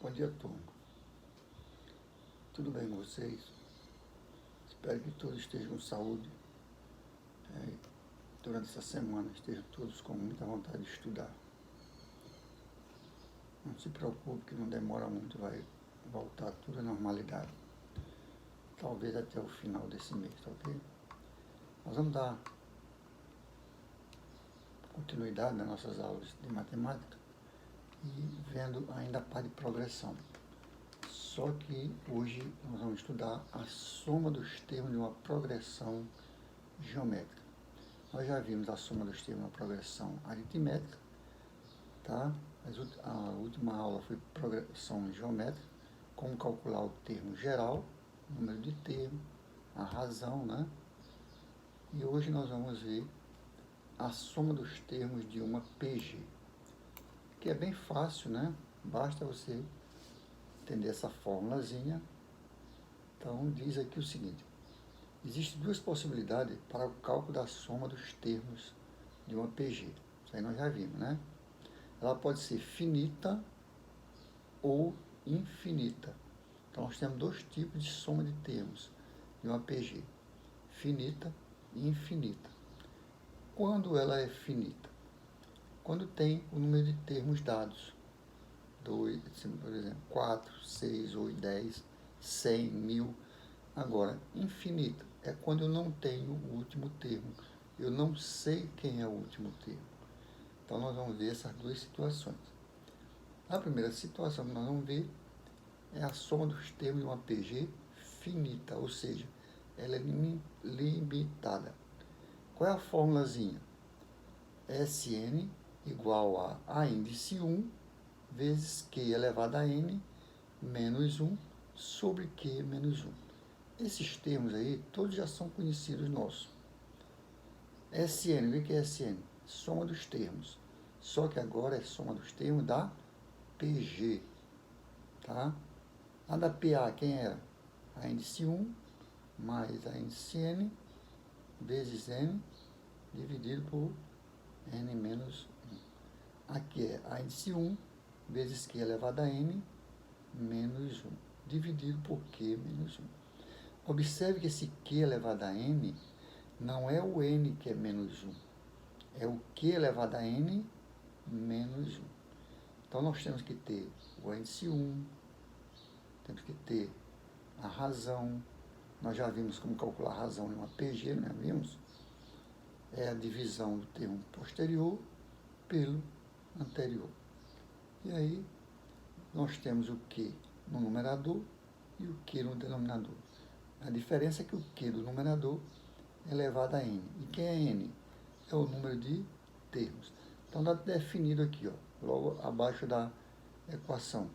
Bom dia, turma. Tudo bem com vocês? Espero que todos estejam com saúde. Durante essa semana estejam todos com muita vontade de estudar. Não se preocupe que não demora muito, vai voltar tudo à normalidade. Talvez até o final desse mês, tá ok? Nós vamos dar continuidade nas nossas aulas de matemática e vendo ainda a parte de progressão. Só que hoje nós vamos estudar a soma dos termos de uma progressão geométrica. Nós já vimos a soma dos termos de uma progressão aritmétrica, tá? A última aula foi progressão geométrica, como calcular o termo geral, número de termos, a razão, né? E hoje nós vamos ver a soma dos termos de uma PG, que é bem fácil, né? Basta você entender essa formulazinha. Então, diz aqui o seguinte: existem duas possibilidades para o cálculo da soma dos termos de uma PG. Isso aí nós já vimos, né? Ela pode ser finita ou infinita. Então, nós temos dois tipos de soma de termos de uma PG: finita e infinita. Quando ela é finita? Quando tem o número de termos dados. 2, por exemplo, 4, 6, 8, 10, 100, 1000. Agora, infinita é quando eu não tenho o último termo. Eu não sei quem é o último termo. Então, nós vamos ver essas duas situações. A primeira situação que nós vamos ver é a soma dos termos de uma PG finita, ou seja, ela é limitada. Qual é a formulazinha? Sn igual a índice 1 vezes Q elevado a N menos 1 sobre Q menos 1. Esses termos aí, todos já são conhecidos nossos. Sn, o que é Sn? Soma dos termos. Só que agora é soma dos termos da PG. Tá? A da PA, quem era? A índice 1 mais a índice N vezes N dividido por N menos 1. Aqui é a índice 1 vezes Q elevado a N menos 1 dividido por Q menos 1. Observe que esse Q elevado a N não é o N que é menos 1, é o Q elevado a N menos 1. Então, nós temos que ter o índice 1, temos que ter a razão. Nós já vimos como calcular a razão em uma PG, não é? Vimos? É a divisão do termo posterior pelo anterior. E aí, nós temos o Q no numerador e o Q no denominador. A diferença é que o Q do numerador é elevado a N. E quem é N? É o número de termos. Então, está definido aqui, ó, logo abaixo da equação.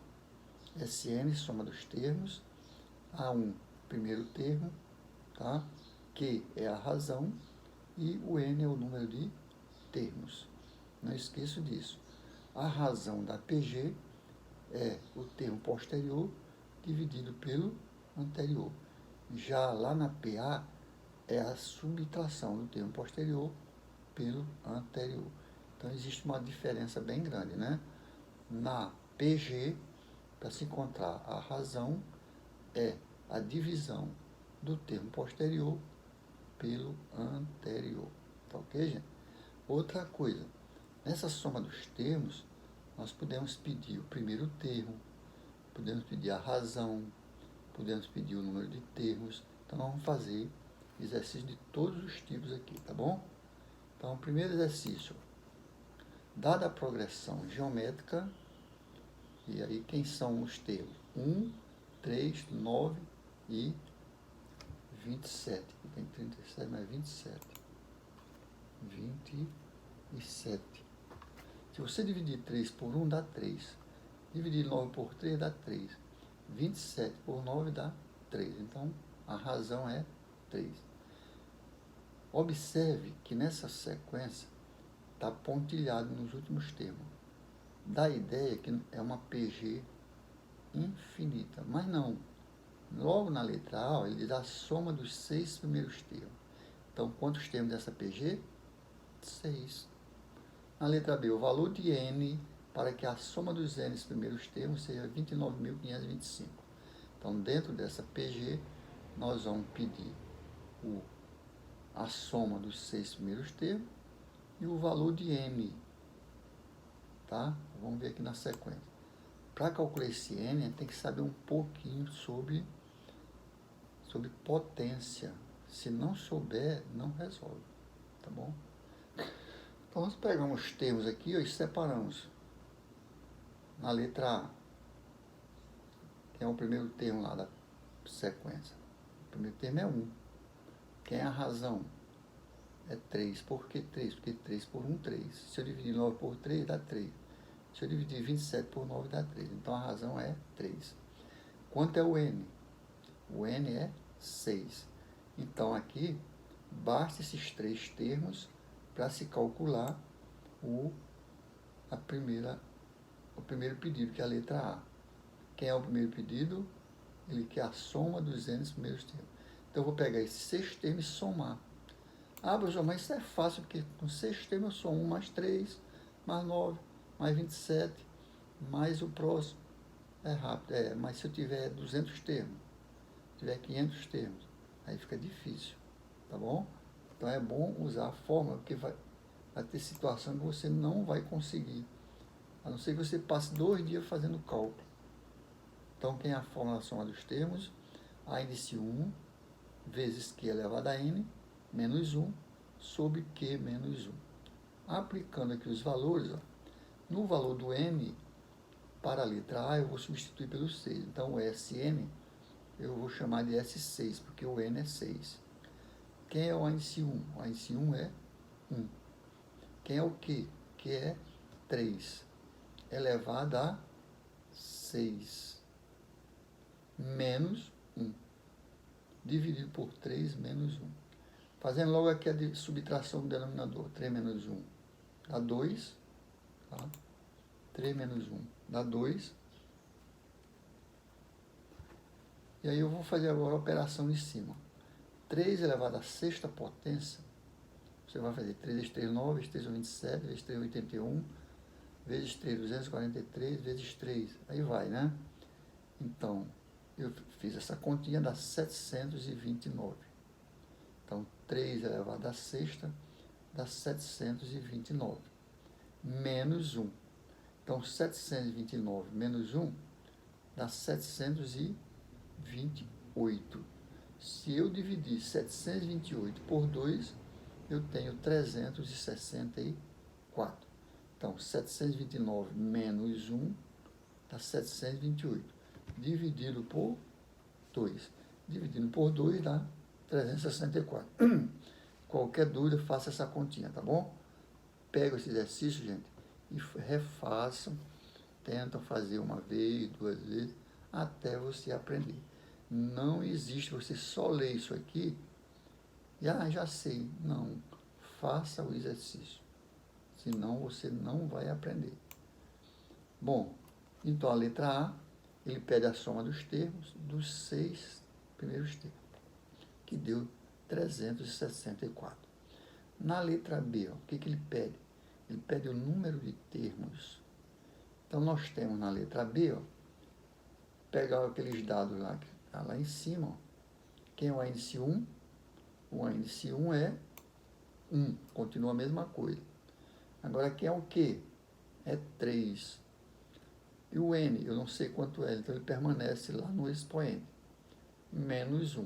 Sn, soma dos termos. A1, primeiro termo. Tá? Q é a razão. E o N é o número de termos. Não esqueça disso. A razão da PG é o termo posterior dividido pelo anterior. Já lá na PA é a subtração do termo posterior pelo anterior. Então, existe uma diferença bem grande, né? Na PG, para se encontrar a razão, é a divisão do termo posterior pelo anterior. Tá ok, gente? Outra coisa, nessa soma dos termos, nós podemos pedir o primeiro termo, podemos pedir a razão, podemos pedir o número de termos. Então, nós vamos fazer exercícios de todos os tipos aqui, tá bom? Então, primeiro exercício. Dada a progressão geométrica, e aí quem são os termos? 1, 3, 9 e 27. Aqui tem 37, mas 27. 27. Se você dividir 3 por 1, dá 3. Dividir 9 por 3 dá 3. 27 por 9 dá 3. Então, a razão é 3. Observe que nessa sequência está pontilhado nos últimos termos. Dá a ideia que é uma PG infinita, mas não. Logo na letra A, ele diz a soma dos 6 primeiros termos. Então, quantos termos dessa PG? 6. Na letra B, o valor de N para que a soma dos n primeiros termos seja 29.525. Então, dentro dessa PG, nós vamos pedir a soma dos 6 primeiros termos e o valor de n, tá? Vamos ver aqui na sequência. Para calcular esse n, a gente tem que saber um pouquinho sobre potência. Se não souber, não resolve, tá bom? Então, nós pegamos os termos aqui, ó, e separamos. Na letra A, que é o primeiro termo lá da sequência. O primeiro termo é 1. Quem é a razão? É 3. Por que 3? Porque 3 por 1, 3. Se eu dividir 9 por 3, dá 3. Se eu dividir 27 por 9, dá 3. Então, a razão é 3. Quanto é o n? O n é 6. Então, aqui, basta esses 3 termos para se calcular o primeiro pedido, que é a letra A. Quem é o primeiro pedido? Ele quer a soma dos n primeiros termos. Então, eu vou pegar esses 6 termos e somar. Ah, professor, mas isso é fácil, porque com 6 termos eu somo 1 mais 3, mais 9, mais 27, mais o próximo. É rápido, mas se eu tiver 200 termos, tiver 500 termos, aí fica difícil, tá bom? Então, é bom usar a fórmula, porque vai ter situação que você não vai conseguir, a não ser que você passe 2 dias fazendo cálculo. Então, quem é a fórmula da soma dos termos? A índice 1 vezes Q elevado a N menos 1 sobre Q menos 1. Aplicando aqui os valores, ó, no valor do N, para a letra A, eu vou substituir pelo 6. Então, o SN, eu vou chamar de S6, porque o N é 6. Quem é o índice 1? O índice 1 é 1. Quem é o Q? Q é 3 elevado a 6 menos 1, dividido por 3 menos 1. Fazendo logo aqui a subtração do denominador. 3 menos 1 dá 2. Tá? 3 menos 1 dá 2. E aí eu vou fazer agora a operação de cima. 3 elevado à sexta potência, você vai fazer 3 vezes 3, 9, vezes 3, 27, vezes 3, 81, vezes 3, 243, vezes 3. Aí vai, né? Então, eu fiz essa continha, dá 729. Então, 3 elevado à sexta dá 729. Menos 1. Então, 729 menos 1 dá 728. Se eu dividir 728 por 2, eu tenho 364. Então, 729 menos 1 dá 728. Dividido por 2. Dividindo por 2 dá 364. Qualquer dúvida, faça essa continha, tá bom? Pega esse exercício, gente, e refaçam. Tentam fazer uma vez, 2 vezes, até você aprender. Não existe você só ler isso aqui e, já sei. Não. Faça o exercício. Senão você não vai aprender. Bom, então a letra A, ele pede a soma dos termos dos 6 primeiros termos, que deu 364. Na letra B, o que ele pede? Ele pede o número de termos. Então, nós temos na letra B, pegar aqueles dados lá, que está lá em cima. Quem é o índice 1? O índice 1 é 1, continua a mesma coisa. Agora, quem é o Q? É 3. E o N, eu não sei quanto é, então ele permanece lá no expoente. Menos 1.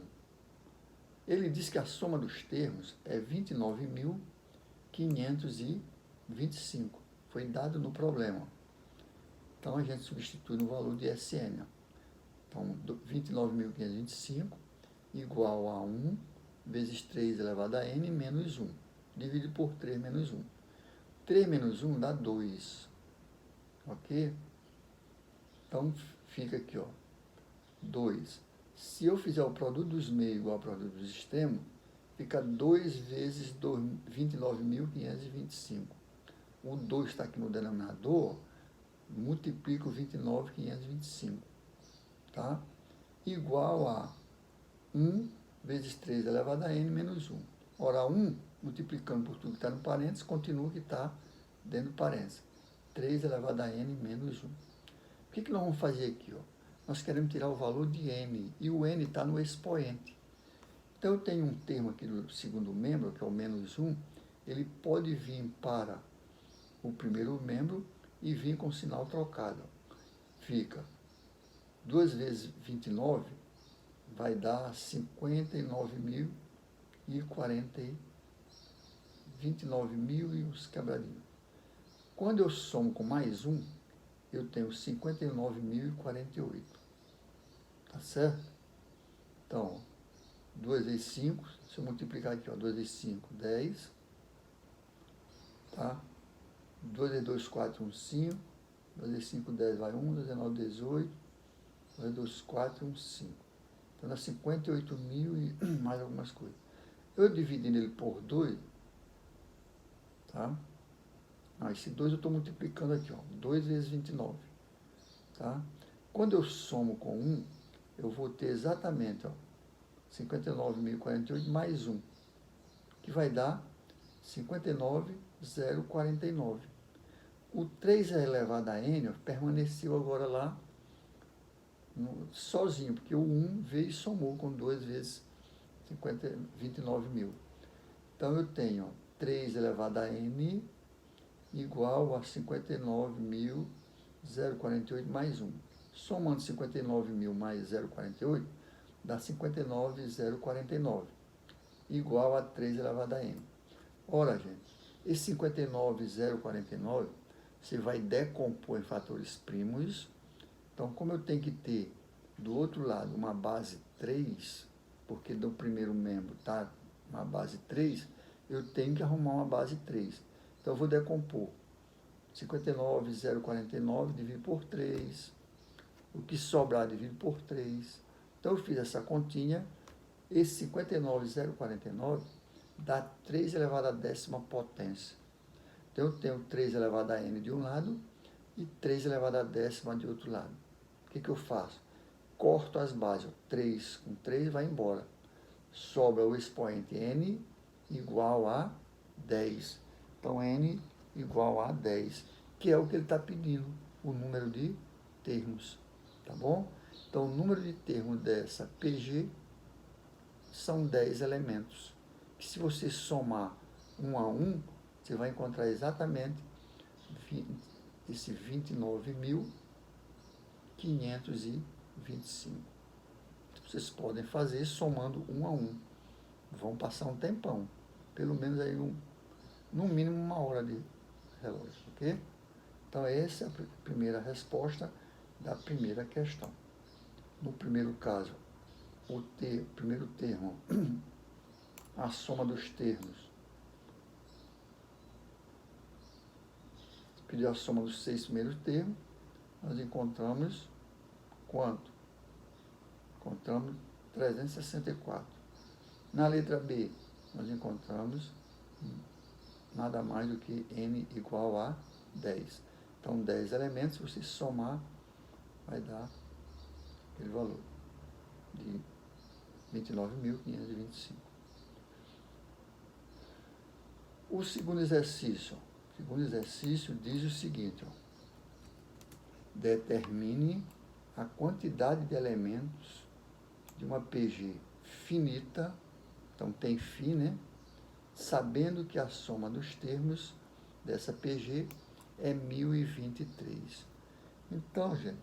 Ele diz que a soma dos termos é 29.525. Foi dado no problema. Então, a gente substitui no valor de SN. Então, 29.525 igual a 1 vezes 3 elevado a n menos 1. Dividido por 3 menos 1. 3 menos 1 dá 2. Ok? Então, fica aqui, 2. Se eu fizer o produto dos meios igual ao produto dos extremos, fica 2 vezes 29.525. O 2 está aqui no denominador, multiplica o 29.525, tá? Igual a 1 vezes 3 elevado a n menos 1. Ora, 1, multiplicando por tudo que está no parênteses, continua o que está dentro do parênteses. 3 elevado a n menos 1. O que nós vamos fazer aqui? Ó? Nós queremos tirar o valor de n, e o n está no expoente. Então, eu tenho um termo aqui do segundo membro, que é o menos 1, ele pode vir para o primeiro membro e vir com sinal trocado. Fica 2 vezes 29 vai dar 29.000 e uns quebradinhos. Quando eu somo com mais 1, eu tenho 59.048. Tá certo? Então, 2 vezes 5, se eu multiplicar aqui, ó, 2 vezes 5, 10. Tá? 2 vezes 2, 4, 1, 5. 2 vezes 5, 10, vai 1. 2 vezes 9, 18. 2 vezes 2, 4, 1, 5. Então, dá 58 mil e mais algumas coisas. Eu dividindo ele por 2, tá? Esse 2 eu estou multiplicando aqui, ó, 2 vezes 29. Tá? Quando eu somo com 1, eu vou ter exatamente, ó, 59.048 mais 1, que vai dar 59.049. O 3 elevado a n permaneceu agora lá sozinho, porque o 1 veio e somou com 2 vezes 29.000. Então, eu tenho 3 elevado a n igual a 59.048 mais 1. Somando 59.000 mais 0,48, dá 59.049, igual a 3 elevado a n. Ora, gente, esse 59.049, você vai decompor em fatores primos. Então, como eu tenho que ter do outro lado uma base 3, porque do primeiro membro está uma base 3, eu tenho que arrumar uma base 3. Então, eu vou decompor 59.049 dividido por 3, o que sobrar dividido por 3. Então, eu fiz essa continha, esse 59.049 dá 3 elevado a décima potência. Então, eu tenho 3 elevado a n de um lado e 3 elevado a décima de outro lado. O que eu faço? Corto as bases. 3 com 3 vai embora. Sobra o expoente n igual a 10. Então, n igual a 10, que é o que ele está pedindo, o número de termos. Tá bom? Então, o número de termos dessa PG são 10 elementos, que se você somar um a um, você vai encontrar exatamente esse 29.525. Vocês podem fazer somando um a um. Vão passar um tempão, pelo menos aí no mínimo 1 hora de relógio, ok? Então, essa é a primeira resposta da primeira questão. No primeiro caso, o primeiro termo, a soma dos termos, pediu a soma dos 6 primeiros termos, nós encontramos quanto? Encontramos 364. Na letra B, nós encontramos nada mais do que n igual a 10. Então, 10 elementos, se você somar, vai dar aquele valor de 29.525. O segundo exercício diz o seguinte, ó, determine a quantidade de elementos de uma PG finita, então tem φ, né? Sabendo que a soma dos termos dessa PG é 1023. Então, gente,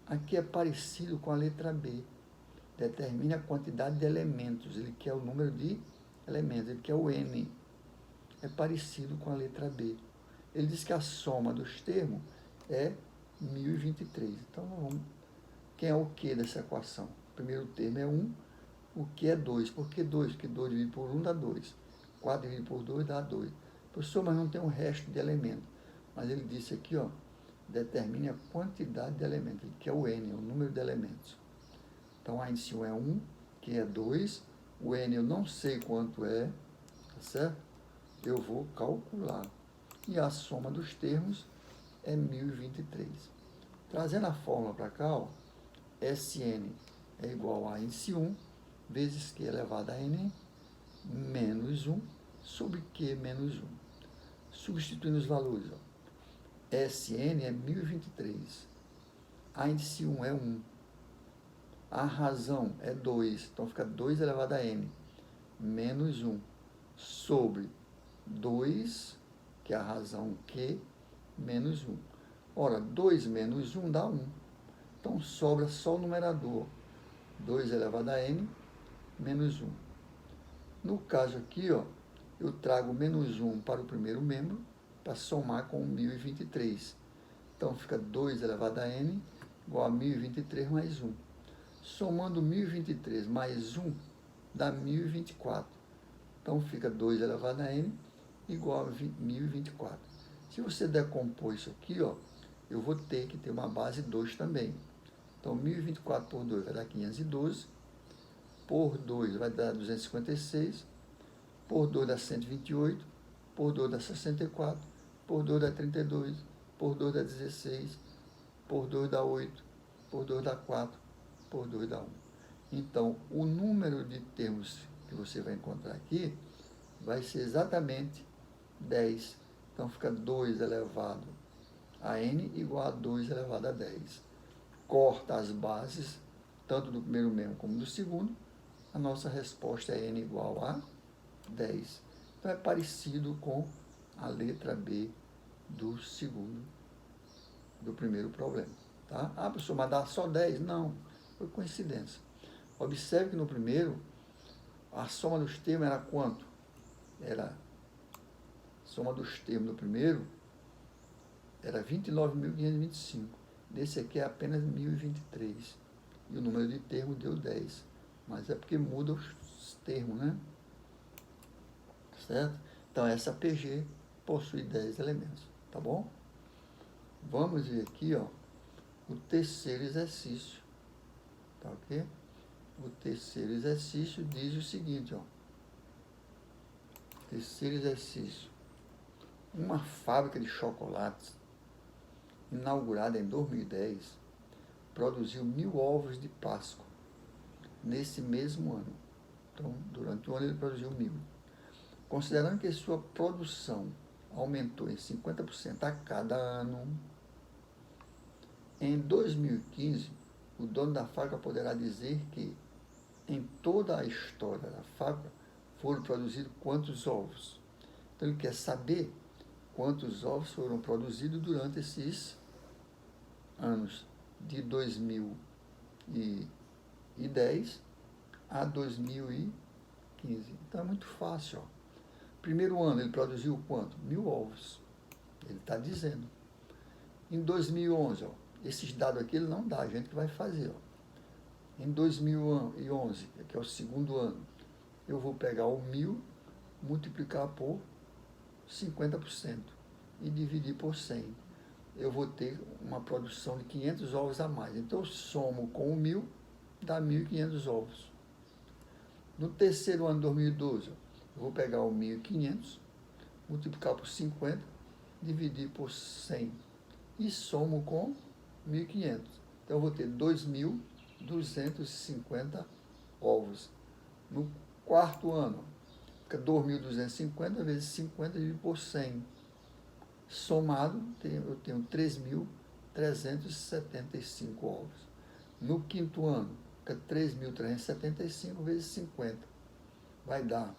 aqui é parecido com a letra B. Determine a quantidade de elementos, ele quer o número de elementos, ele quer o N. É parecido com a letra B. Ele diz que a soma dos termos é 1023. Então, quem é o que dessa equação? O primeiro termo é 1, o que é 2. Por que 2? Porque 2 dividido por 1 dá 2. 4 dividido por 2 dá 2. Professor, mas não tem um resto de elementos. Mas ele disse aqui, ó, determine a quantidade de elementos, que é o N, o número de elementos. Então, a índice 1 é 1, que é 2. O N eu não sei quanto é, tá certo? Eu vou calcular. E a soma dos termos é 1023. Trazendo a fórmula para cá, ó, Sn é igual a índice 1 vezes Q elevado a N menos 1 sobre Q menos 1. Substituindo os valores, ó, SN é 1023. A índice 1 é 1. A razão é 2. Então fica 2 elevado a n menos 1 sobre 2, que é a razão Q, menos 1. Ora, 2 menos 1 dá 1. Então sobra só o numerador. 2 elevado a n menos 1. No caso aqui, ó, eu trago menos 1 para o primeiro membro para somar com 1023. Então fica 2 elevado a n igual a 1023 mais 1. Somando 1023 mais 1 dá 1024. Então fica 2 elevado a n igual a 1024. Se você decompor isso aqui, ó, eu vou ter que ter uma base 2 também. Então 1024 por 2 vai dar 512. Por 2 vai dar 256, por 2 dá 128, por 2 dá 64, por 2 dá 32, por 2 dá 16, por 2 dá 8, por 2 dá 4, por 2 dá 1. Então, o número de termos que você vai encontrar aqui vai ser exatamente 10. Então, fica 2 elevado a n igual a 2 elevado a 10. Corta as bases, tanto do primeiro membro como do segundo. A nossa resposta é n igual a 10. Então, é parecido com a letra B do primeiro problema. Tá? Ah, professor, mas dá só 10? Não, foi coincidência. Observe que no primeiro, a soma dos termos era quanto? A soma dos termos do primeiro era 29.525. Nesse aqui é apenas 1.023. E o número de termos deu 10. Mas é porque muda os termos, né? Certo? Então, essa PG possui 10 elementos, tá bom? Vamos ver aqui, ó, o terceiro exercício, tá ok? O terceiro exercício diz o seguinte, ó. Terceiro exercício. Uma fábrica de chocolates, inaugurada em 2010, produziu 1.000 ovos de Páscoa nesse mesmo ano. Então, durante o ano ele produziu 1.000. Considerando que sua produção aumentou em 50% a cada ano, em 2015, o dono da fábrica poderá dizer que, em toda a história da fábrica, foram produzidos quantos ovos. Então, ele quer saber quantos ovos foram produzidos durante esses anos, de 2010 a 2015. Então, é muito fácil, ó. Primeiro ano, ele produziu quanto? 1.000 ovos. Ele está dizendo. Em 2011, ó, esses dados aqui ele não dá, a gente que vai fazer. Ó. Em 2011, que é o segundo ano, eu vou pegar o 1.000, multiplicar por 50% e dividir por 100. Eu vou ter uma produção de 500 ovos a mais. Então, eu somo com o 1.000, dá 1.500 ovos. No terceiro ano de 2012, ó, eu vou pegar o 1.500, multiplicar por 50, dividir por 100 e somo com 1.500. Então, eu vou ter 2.250 ovos. No quarto ano, fica 2.250 vezes 50 dividido por 100. Somado, eu tenho 3.375 ovos. No quinto ano, fica 3.375 vezes 50. Vai dar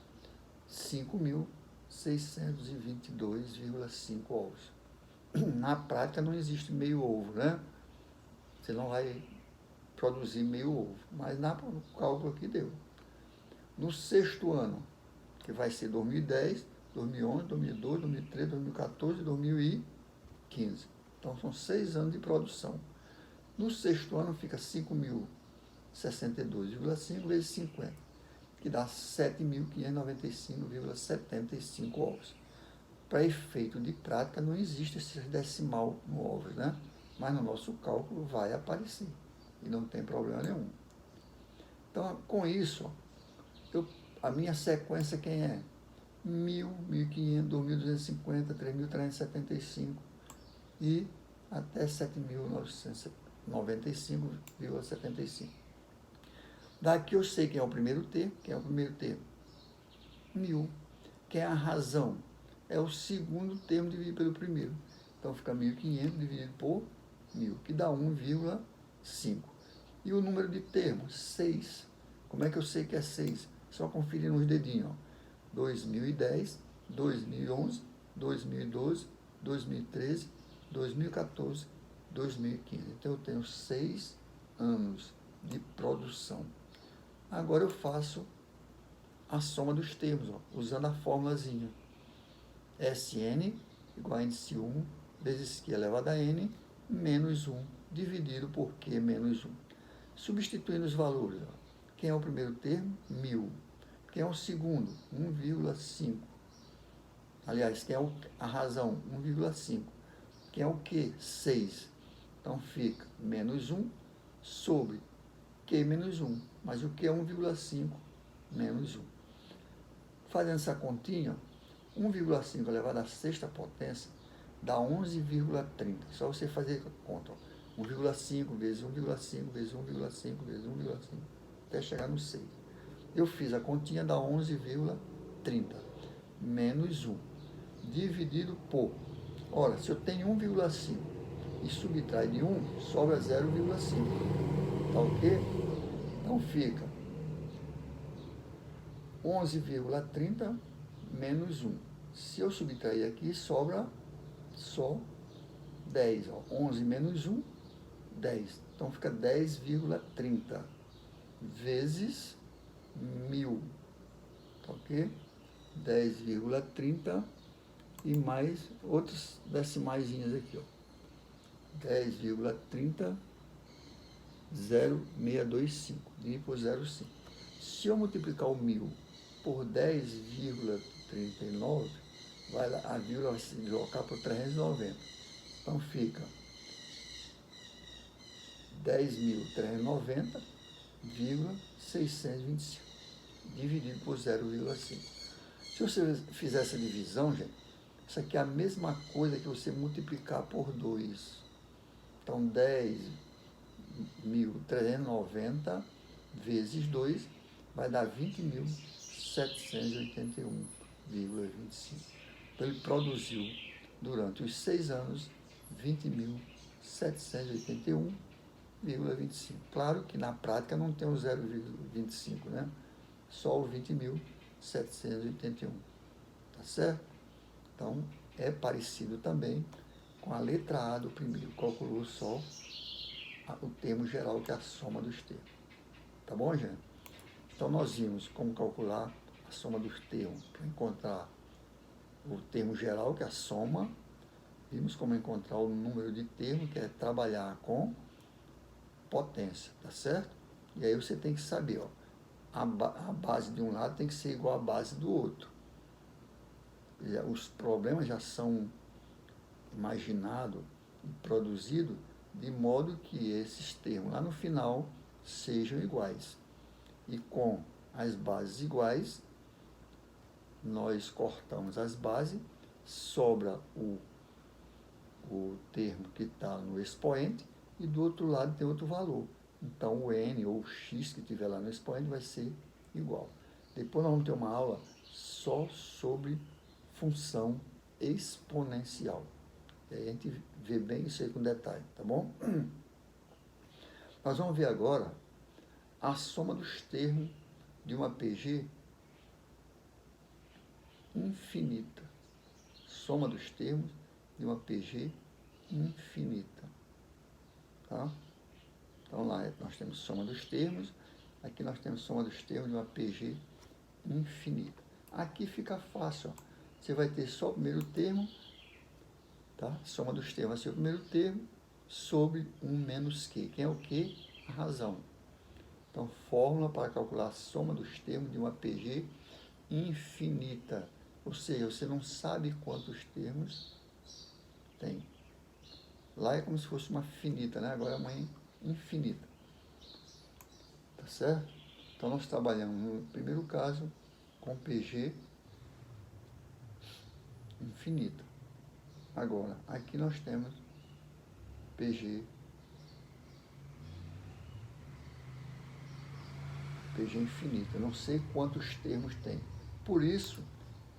5.622,5 ovos. Na prática não existe meio ovo, né? Você não vai produzir meio ovo, mas no cálculo aqui deu. No sexto ano, que vai ser 2010, 2011, 2012, 2013, 2014 e 2015. Então, são 6 anos de produção. No sexto ano, fica 5.062,5 vezes 50, que dá 7.595,75 ovos. Para efeito de prática, não existe esse decimal no ovos, né? Mas no nosso cálculo vai aparecer. E não tem problema nenhum. Então, com isso, a minha sequência quem é? 1.000, 1.500, 2.250, 3.375 e até 7.995,75. Daqui eu sei quem é o primeiro termo. Quem é o primeiro termo? 1.000. Quem é a razão? É o segundo termo dividido pelo primeiro. Então fica 1.500 dividido por 1.000, que dá 1,5. E o número de termos, 6. Como é que eu sei que é 6? Só conferir nos dedinhos. Ó. 2010, 2011, 2012, 2013, 2014, 2015. Então eu tenho 6 anos de produção. Agora eu faço a soma dos termos, ó, usando a formulazinha. Sn igual a índice 1 vezes Q elevado a N menos 1 dividido por Q menos 1. Substituindo os valores. Ó. Quem é o primeiro termo? 1.000. Quem é o segundo? 1,5. Aliás, quem é a razão? 1,5. Quem é o Q? 6. Então fica menos 1 sobre Q menos 1. Mas o Q é 1,5 menos 1. Fazendo essa continha, 1,5 elevado à sexta potência dá 11,30. Só você fazer a conta. 1,5 vezes 1,5 vezes 1,5 vezes 1,5 até chegar no 6. Eu fiz a continha, dá 11,30 menos 1 dividido por. Ora, se eu tenho 1,5 e subtrai de 1, sobra 0,5. Tá ok? Então fica 11,30 menos 1. Se eu subtrair aqui, sobra só 10. Ó. 11 menos 1, 10. Então fica 10,30 vezes 1.000. Tá ok? 10,30 e mais outros decimaizinhos aqui. Ó. 10,30, 0,625. Dividido por 0,5. Se eu multiplicar o 1.000 por 10,39, a vírgula vai se deslocar por 390. Então fica 10.390,625 dividido por 0,5. Se você fizer essa divisão, gente, isso aqui é a mesma coisa que você multiplicar por 2. Então 10.390 vezes 2 vai dar 20.781,25. Então ele produziu durante os 6 anos 20.781,25. Claro que na prática não tem o 0,25, né? Só o 20.781. Tá certo? Então é parecido também com a letra A do primeiro. Calculou só o termo geral, que é a soma dos termos. Tá bom, gente? Então nós vimos como calcular a soma dos termos para encontrar o termo geral, que é a soma. Vimos como encontrar o número de termos, que é trabalhar com potência, tá certo? E aí você tem que saber, ó, a base de um lado tem que ser igual à base do outro. Os problemas já são imaginados e produzidos de modo que esses termos lá no final sejam iguais. E com as bases iguais, nós cortamos as bases, sobra o termo que está no expoente e do outro lado tem outro valor. Então o n ou o x que tiver lá no expoente vai ser igual. Depois nós vamos ter uma aula só sobre função exponencial. E aí a gente vê bem isso aí com detalhe, tá bom? Nós vamos ver agora a soma dos termos de uma PG infinita. Soma dos termos de uma PG infinita. Tá? Então lá nós temos soma dos termos, aqui nós temos soma dos termos de uma PG infinita. Aqui fica fácil, ó. Você vai ter só o primeiro termo, tá? Soma dos termos vai ser o primeiro termo sobre 1 menos Q. Quem é o Q? A razão. Então, fórmula para calcular a soma dos termos de uma PG infinita. Ou seja, você não sabe quantos termos tem. Lá é como se fosse uma finita, né? Agora é uma infinita. Tá certo? Então, nós trabalhamos no primeiro caso com PG infinita. Agora, aqui nós temos PG infinita. Eu não sei quantos termos tem. Por isso,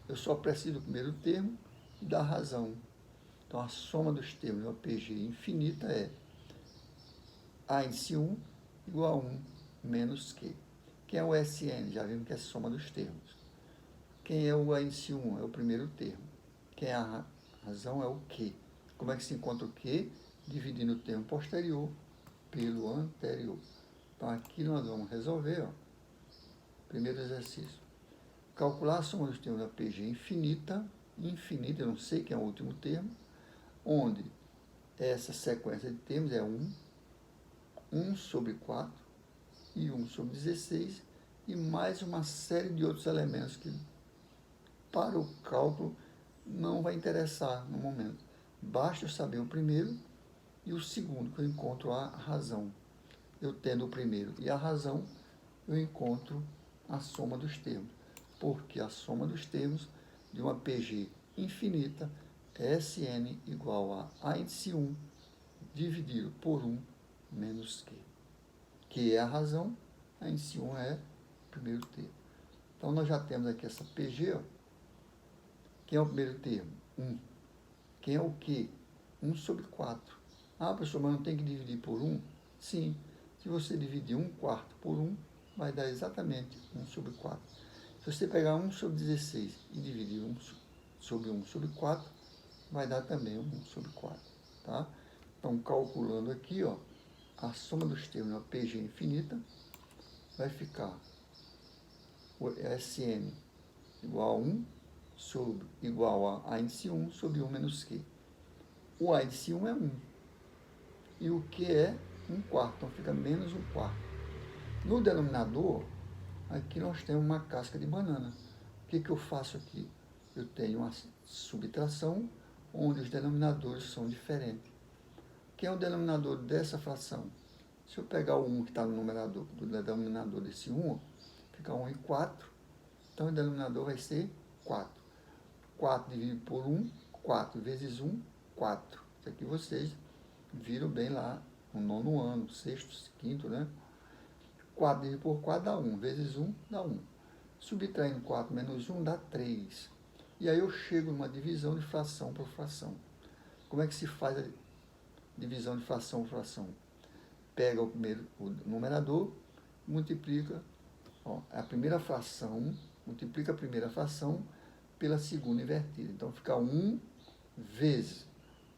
eu só preciso do primeiro termo e da razão. Então, a soma dos termos de uma PG infinita é A índice 1 igual a 1 menos Q. Quem é o SN? Já vimos que é a soma dos termos. Quem é o A índice 1? É o primeiro termo. Quem é a razão é o Q. Como é que se encontra o Q? Dividindo o termo posterior pelo anterior. Então, aqui nós vamos resolver, ó, primeiro exercício. Calcular a soma dos termos da PG infinita, eu não sei quem é o último termo, onde essa sequência de termos é 1 sobre 4 e 1 sobre 16, e mais uma série de outros elementos que, para o cálculo, não vai interessar no momento. Basta eu saber o primeiro e o segundo, que eu encontro a razão. Eu tendo o primeiro e a razão, eu encontro a soma dos termos. Porque a soma dos termos de uma PG infinita é Sn igual a índice 1 dividido por 1 menos Q. Que é a razão, a índice 1 é o primeiro termo. Então, nós já temos aqui essa PG, ó. Quem é o primeiro termo? 1. Quem é o Q? 1 sobre 4. Ah, professor, mas não tem que dividir por 1? Sim. Se você dividir 1/4 por 1, vai dar exatamente 1 sobre 4. Se você pegar 1 sobre 16 e dividir 1 sobre 1 sobre 4, vai dar também 1 sobre 4. Tá? Então, calculando aqui, ó, a soma dos termos de uma PG infinita vai ficar o Sn igual a 1 sobre, igual a índice 1 sobre 1 menos Q. O A índice 1 é 1. E o Q é 1/4, então fica menos 1/4. No denominador, aqui nós temos uma casca de banana. O que eu faço aqui? Eu tenho uma subtração onde os denominadores são diferentes. Quem é o denominador dessa fração? Se eu pegar o 1 que está no numerador, do denominador desse 1, fica 1 e 4, então o denominador vai ser 4. 4 dividido por 1, 4 vezes 1, 4. Isso aqui vocês viram bem lá no 9º ano, 6º, 5º, né? 4 dividido por 4 dá 1, vezes 1 dá 1. Subtraindo 4 menos 1 dá 3. E aí eu chego numa divisão de fração por fração. Como é que se faz a divisão de fração por fração? Pega o numerador, multiplica a primeira fração, multiplica a primeira fração pela segunda invertida. Então, fica 1 vezes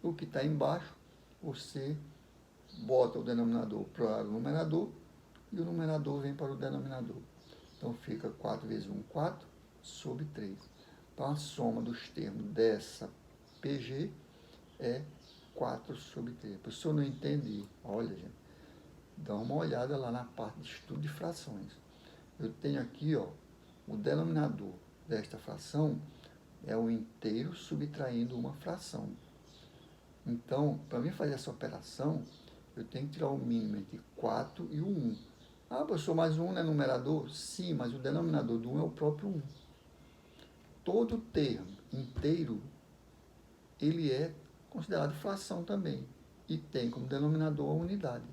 o que está embaixo, você bota o denominador para o numerador e o numerador vem para o denominador. Então, fica 4 vezes 1, 4, sobre 3. Então, a soma dos termos dessa PG é 4 sobre 3. A pessoa não entende, olha, gente, dá uma olhada lá na parte de estudo de frações. Eu tenho aqui, ó, o denominador desta fração é o inteiro subtraindo uma fração. Então, para mim fazer essa operação, eu tenho que tirar o mínimo entre 4 e o 1. Ah, professor, mas o 1 não é numerador? Sim, mas o denominador do 1 é o próprio 1. Todo termo inteiro, ele é considerado fração também. E tem como denominador a unidade.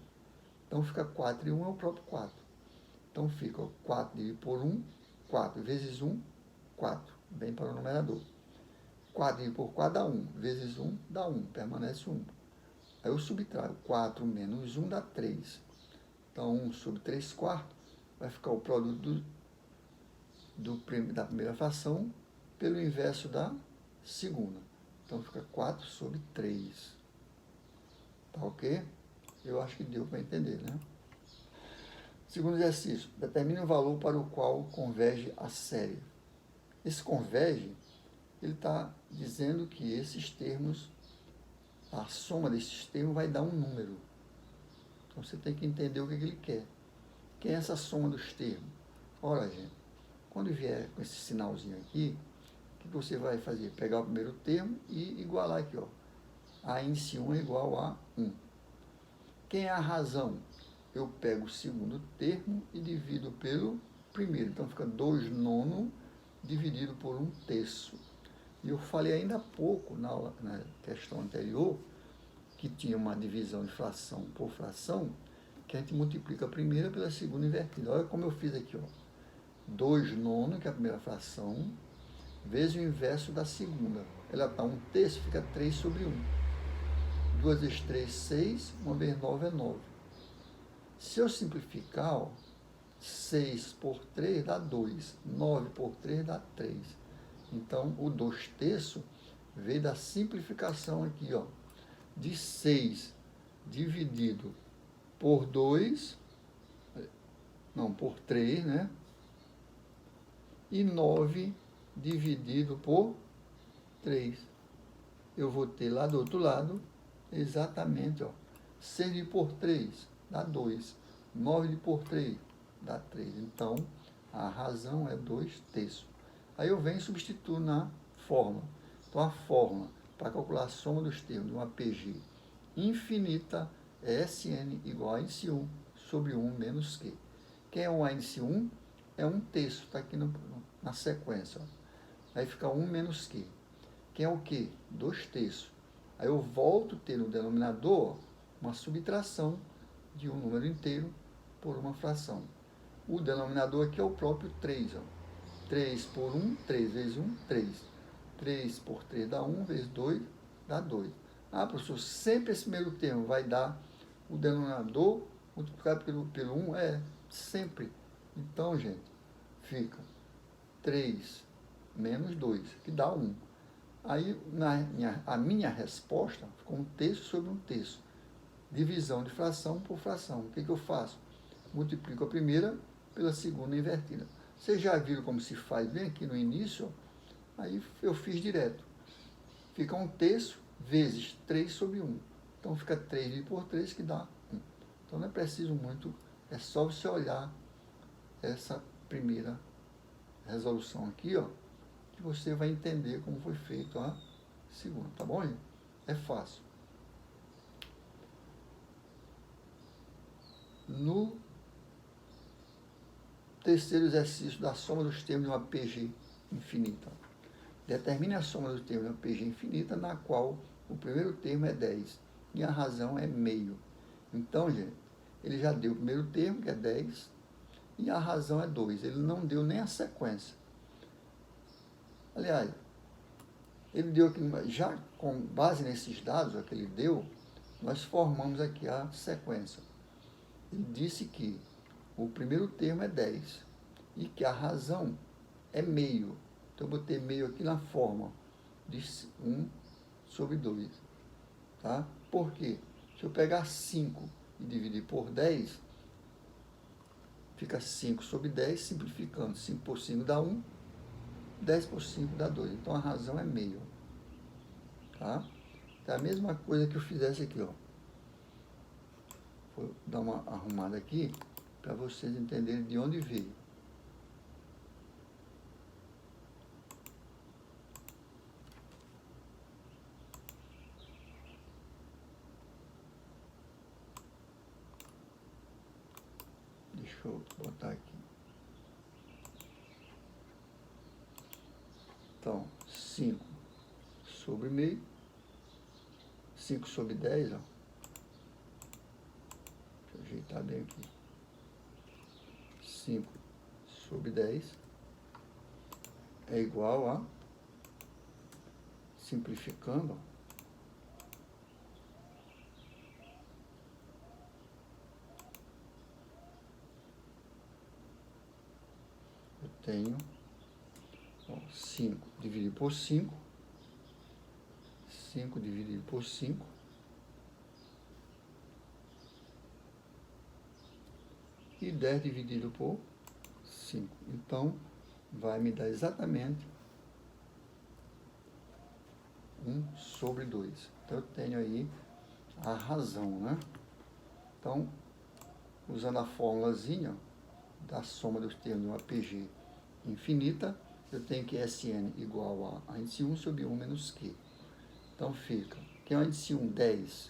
Então, fica 4 e 1 é o próprio 4. Então, fica 4 dividido por 1, 4 vezes 1, 4. Vem para o numerador. 4 dividido por 4 dá 1. Vezes 1 dá 1. Permanece 1. Aí eu subtraio. 4 menos 1 dá 3. Então, 1 sobre 3/4 vai ficar o produto da primeira fração pelo inverso da segunda. Então, fica 4 sobre 3. Tá ok? Eu acho que deu para entender, né? Segundo exercício, determine o valor para o qual converge a série. Esse converge, ele está dizendo que esses termos, a soma desses termos vai dar um número. Então, você tem que entender o que ele quer. Que é essa soma dos termos? Ora, gente, quando vier com esse sinalzinho aqui, o que você vai fazer? Pegar o primeiro termo e igualar aqui, ó. A índice 1 é igual a 1. Quem é a razão? Eu pego o segundo termo e divido pelo primeiro. Então, fica 2/9 dividido por 1/3. E eu falei ainda há pouco, na questão anterior, que tinha uma divisão de fração por fração, que a gente multiplica a primeira pela segunda invertida. Olha como eu fiz aqui, ó. 2/9, que é a primeira fração, vezes o inverso da segunda. ela está 1/3, fica 3 sobre 1. 2 vezes 3, 6, 1 vezes 9 é 9. Se eu simplificar, ó, 6 por 3 dá 2, 9 por 3 dá 3. Então, o 2/3 veio da simplificação aqui, ó, de 6 dividido por 2, não, por 3, né? E 9 dividido por 3. Eu vou ter lá do outro lado, exatamente, ó, 6 por 3 dá 2. 9 por 3 dá 3. Então, a razão é 2/3. Aí eu venho e substituo na fórmula. Então, a fórmula para calcular a soma dos termos de uma PG infinita é Sn igual a índice 1 sobre 1 menos Q. Quem é o índice 1? É 1/3, está aqui na sequência. Ó. Aí fica 1 menos Q. Quem é o Q? 2/3. Aí eu volto a ter no denominador uma subtração de um número inteiro por uma fração. O denominador aqui é o próprio 3. Ó. 3 por 1, 3 vezes 1, 3. 3 por 3 dá 1, vezes 2 dá 2. Ah, professor, sempre esse primeiro termo vai dar o denominador multiplicado pelo 1? É, sempre. Então, gente, fica 3 menos 2, que dá 1. Aí, a minha resposta ficou 1/3 sobre 1/3. Divisão de fração por fração. O que eu faço? Multiplico a primeira pela segunda invertida. Vocês já viram como se faz bem aqui no início? Aí eu fiz direto. Fica 1/3 vezes 3 sobre 1. Então, fica 3 por 3, que dá 1. Então, não é preciso muito, é só você olhar essa primeira resolução aqui, ó, que você vai entender como foi feito a segunda, tá bom, gente? É fácil. No terceiro exercício da soma dos termos de uma PG infinita, determine a soma dos termos de uma PG infinita, na qual o primeiro termo é 10 e a razão é meio. Então, gente, ele já deu o primeiro termo, que é 10, e a razão é 2. Ele não deu nem a sequência. Aliás, ele deu aqui, já com base nesses dados que ele deu, nós formamos aqui a sequência. Ele disse que o primeiro termo é 10 e que a razão é meio. Então, eu botei meio aqui na forma de 1 sobre 2. Tá? Por quê? Se eu pegar 5 e dividir por 10, fica 5 sobre 10, simplificando. 5 por 5 dá 1, 10 por 5 dá 2. Então, a razão é meio. Tá? É a mesma coisa que eu fizesse aqui, ó. Vou dar uma arrumada aqui para vocês entenderem de onde veio. Deixa eu botar aqui. Então, 5 sobre meio. 5 sobre 10, ó. Deixa eu ajeitar bem aqui. 5 sobre 10 é igual a, simplificando, eu tenho 5 dividido por 5, 5 dividido por 5, e 10 dividido por 5. Então, vai me dar exatamente 1 sobre 2. Então, eu tenho aí a razão, né? Então, usando a formulazinha da soma dos termos de uma PG infinita, eu tenho que Sn igual a índice 1 sobre 1 menos Q. Então, fica, que é o índice 1, 10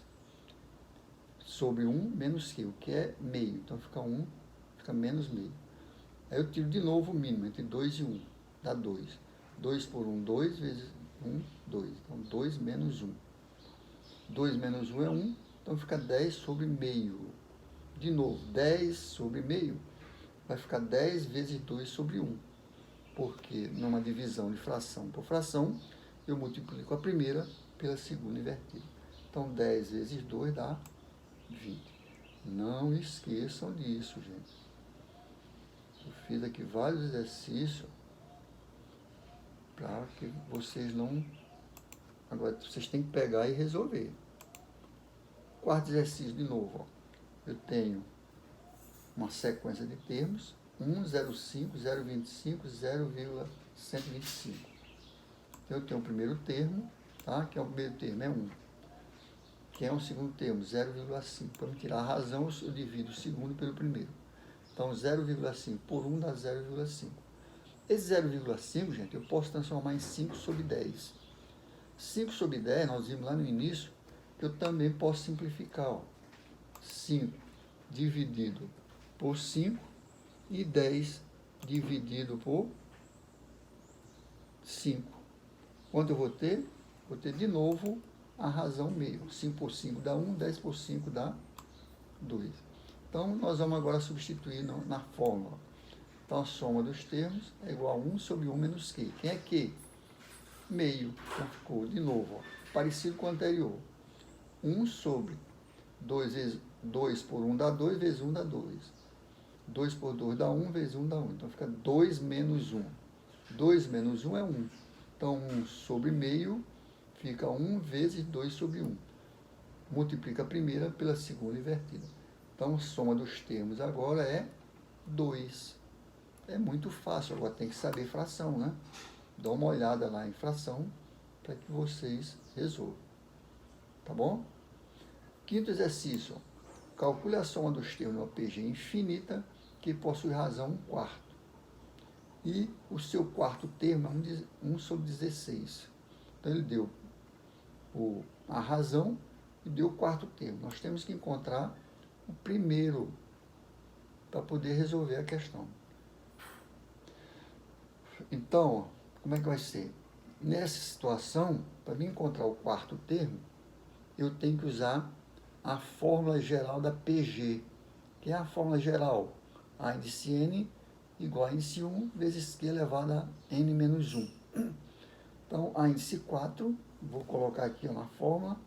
sobre 1 menos Q, que é meio. Então, fica 1, fica menos meio. Aí eu tiro de novo o mínimo, entre 2 e 1, dá 2. 2 por 1, 2, vezes 1, 2. Então, 2 menos 1. 2 menos 1 é 1, então fica 10 sobre meio. De novo, 10 sobre meio vai ficar 10 vezes 2 sobre 1. Porque numa divisão de fração por fração, eu multiplico a primeira pela segunda invertida. Então, 10 vezes 2 dá 20. Não esqueçam disso, gente. Eu fiz aqui vários exercícios para que vocês não... Agora, vocês têm que pegar e resolver. Quarto exercício, de novo. Ó. Eu tenho uma sequência de termos, 1, 0,5, 0,25, 0,125. Então, eu tenho o primeiro termo, tá? Que é o primeiro termo, é 1. Que é o segundo termo, 0,5. Para me tirar a razão, eu divido o segundo pelo primeiro. Então, 0,5 por 1 dá 0,5. Esse 0,5, gente, eu posso transformar em 5 sobre 10. 5 sobre 10, nós vimos lá no início, que eu também posso simplificar. Ó. 5 dividido por 5 e 10 dividido por 5. Quanto eu vou ter? Vou ter de novo a razão meio. 5 por 5 dá 1, 10 por 5 dá 2. Então, nós vamos agora substituir na fórmula. Então, a soma dos termos é igual a 1 sobre 1 menos Q. Quem é Q? Meio. Então, ficou de novo, ó, parecido com o anterior. 1 sobre 2 por 1 dá 2, vezes 1 dá 2. 2 por 2 dá 1, vezes 1 dá 1. Então, fica 2 menos 1. 2 menos 1 é 1. Então, 1 sobre meio fica 1 vezes 2 sobre 1. Multiplica a primeira pela segunda invertida. Então, a soma dos termos agora é 2. É muito fácil, agora tem que saber fração, né? Dá uma olhada lá em fração para que vocês resolvam. Tá bom? Quinto exercício. Calcule a soma dos termos de uma PG infinita que possui razão 1/4. E o seu quarto termo é 1 sobre 16. Então, ele deu a razão e deu o quarto termo. Nós temos que encontrar o primeiro para poder resolver a questão. Então, como é que vai ser? Nessa situação, para mim encontrar o quarto termo, eu tenho que usar a fórmula geral da PG, que é a fórmula geral. A índice n igual a índice 1 vezes Q elevado a n menos 1. Então, a índice 4, vou colocar aqui na fórmula,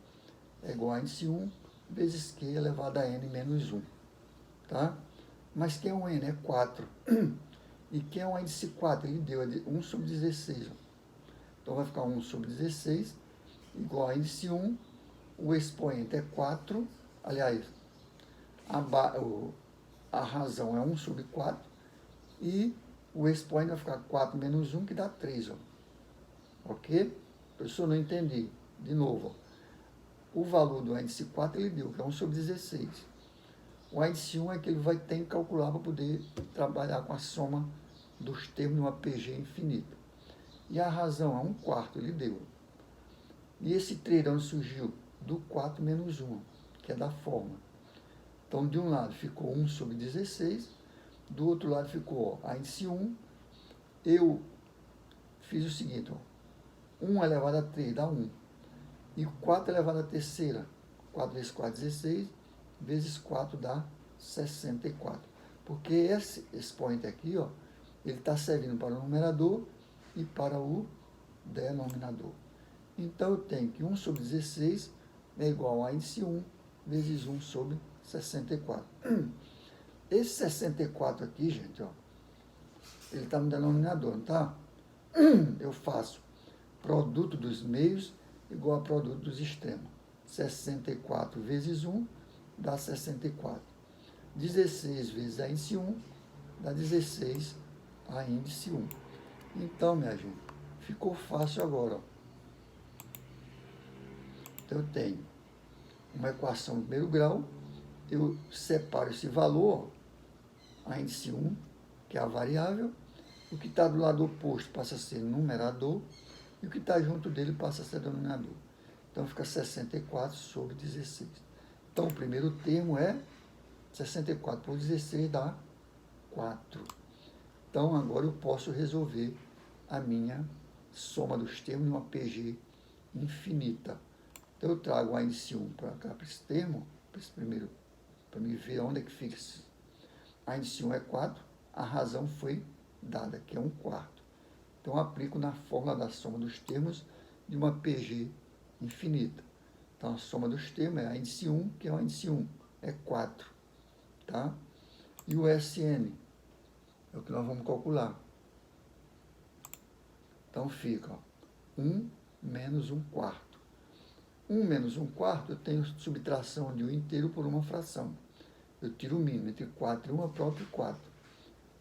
é igual a índice 1 vezes Q elevado a n menos 1. Tá? Mas que é um n? É 4. E que é um índice 4? Ele deu 1 sobre 16. Ó. Então, vai ficar 1 sobre 16 igual a índice 1. O expoente é 4. Aliás, a razão é 1 sobre 4. E o expoente vai ficar 4 menos 1, que dá 3. Ó. Ok? Professor, não entendi. De novo. Ó. O valor do índice 4 ele deu, que é 1 sobre 16. O índice 1 é que ele vai ter que calcular para poder trabalhar com a soma dos termos de uma PG infinita. E a razão é 1/4, ele deu. E esse 3 de onde surgiu? Do 4 menos 1, que é da fórmula. Então, de um lado ficou 1 sobre 16, do outro lado ficou ó, a índice 1. Eu fiz o seguinte, ó, 1 elevado a 3 dá 1. E 4 elevado a terceira, 4 vezes 4, 16, vezes 4 dá 64. Porque esse expoente aqui, ó, ele está servindo para o numerador e para o denominador. Então, eu tenho que 1 sobre 16 é igual a índice 1 vezes 1 sobre 64. Esse 64 aqui, gente, ó, ele está no denominador, não está? Eu faço produto dos meios igual a produto dos extremos. 64 vezes 1 dá 64. 16 vezes a índice 1 dá 16 a índice 1. Então, minha gente, ficou fácil agora. Ó. Então, eu tenho uma equação de primeiro grau, eu separo esse valor, ó, a índice 1, que é a variável, o que está do lado oposto passa a ser numerador, e o que está junto dele passa a ser denominador. Então, fica 64 sobre 16. Então, o primeiro termo é 64 por 16 dá 4. Então, agora eu posso resolver a minha soma dos termos numa PG infinita. Então, eu trago a índice 1 para cá, para esse termo, para esse primeiro, para me ver onde é que fica. A índice 1 é 4, a razão foi dada, que é 1/4. Então, eu aplico na fórmula da soma dos termos de uma PG infinita. Então, a soma dos termos é a índice 1, que é o índice 1, é 4. Tá? E o SN é o que nós vamos calcular. Então, fica 1 menos 1 quarto. 1 menos 1 quarto, eu tenho subtração de um inteiro por uma fração. Eu tiro o mínimo entre 4 e 1, é próprio 4.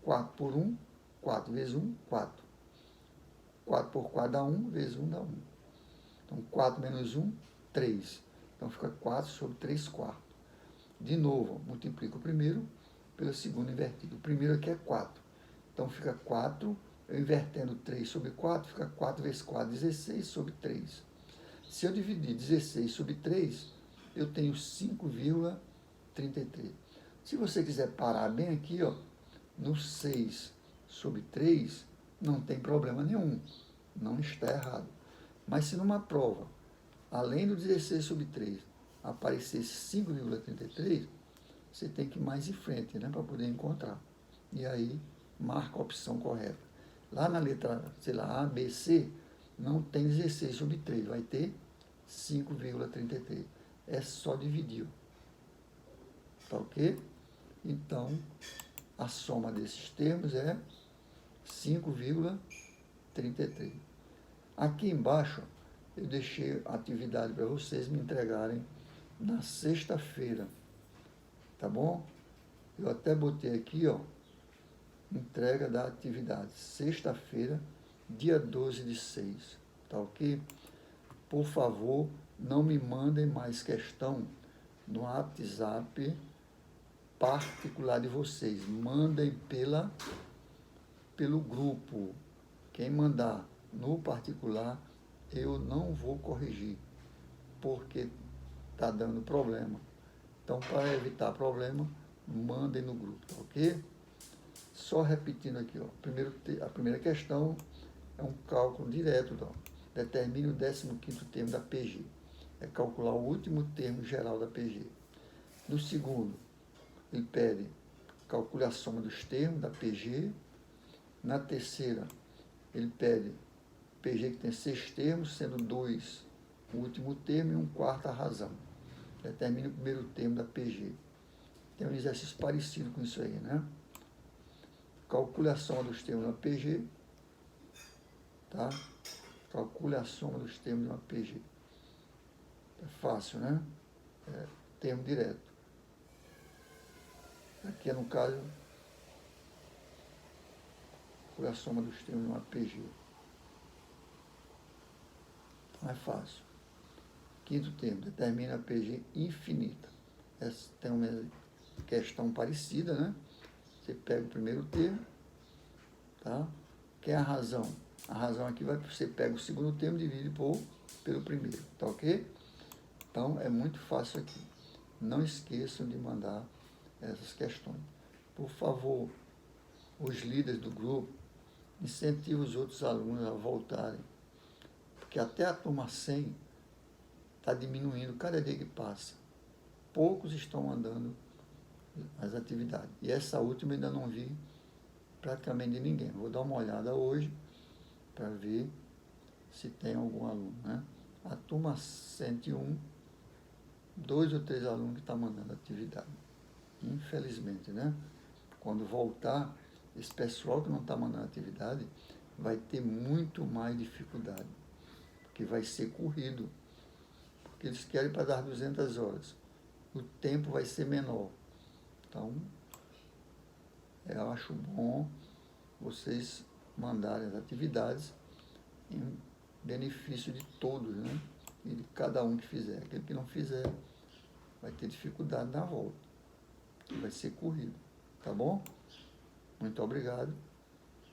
4 por 1, 4 vezes 1, 4. 4 por 4 dá 1, vezes 1 dá 1. Então, 4 menos 1, 3. Então, fica 4 sobre 3 quartos. De novo, multiplico o primeiro pelo segundo invertido. O primeiro aqui é 4. Então, fica 4, eu invertendo 3 sobre 4, fica 4 vezes 4, 16 sobre 3. Se eu dividir 16 sobre 3, eu tenho 5,33. Se você quiser parar bem aqui, ó, no 6 sobre 3, não tem problema nenhum. Não está errado. Mas se numa prova, além do 16 sobre 3, aparecesse 5,33, você tem que ir mais em frente, né, para poder encontrar. E aí, marca a opção correta. Lá na letra, sei lá, A, B, C, não tem 16 sobre 3, vai ter 5,33. É só dividir. Tá ok? Então, a soma desses termos é 5,33. Aqui embaixo, eu deixei a atividade para vocês me entregarem na sexta-feira. Tá bom? Eu até botei aqui, ó, entrega da atividade. Sexta-feira, dia 12 de 6. Tá ok? Por favor, não me mandem mais questão no WhatsApp particular de vocês. Mandem pelo grupo. Quem mandar no particular, eu não vou corrigir, porque está dando problema. Então, para evitar problema, mandem no grupo, tá ok? Só repetindo aqui, ó. A primeira questão é um cálculo direto, ó. Determine o 15º termo da PG. É calcular o último termo geral da PG. No segundo, ele pede calcule a soma dos termos da PG. Na terceira, ele pede PG que tem 6 termos, sendo 2 o último termo e 1/4 a razão. Determine o primeiro termo da PG. Tem um exercício parecido com isso aí, né? Calcule a soma dos termos da PG. Tá? Calcule a soma dos termos de uma PG. É fácil, né? É termo direto. Aqui, no caso, calcule a soma dos termos de uma PG. Então, é fácil. Quinto termo, determina a PG infinita. Essa tem uma questão parecida, né? Você pega o primeiro termo, tá? Que é a razão. A razão aqui você pega o segundo termo e divide pelo primeiro, tá ok? Então, é muito fácil aqui. Não esqueçam de mandar essas questões. Por favor, os líderes do grupo, incentivem os outros alunos a voltarem. Porque até a turma 100 está diminuindo cada dia que passa. Poucos estão mandando as atividades. E essa última ainda não vi praticamente de ninguém. Vou dar uma olhada hoje para ver se tem algum aluno, né? A turma 101, 2 ou 3 alunos que estão mandando atividade. Infelizmente, né? Quando voltar, esse pessoal que não está mandando atividade vai ter muito mais dificuldade, porque vai ser corrido, porque eles querem para dar 200 horas. O tempo vai ser menor. Então, eu acho bom vocês mandarem as atividades em benefício de todos, né? E de cada um que fizer. Aquele que não fizer vai ter dificuldade na volta. Vai ser corrido. Tá bom? Muito obrigado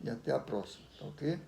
e até a próxima. Tá ok?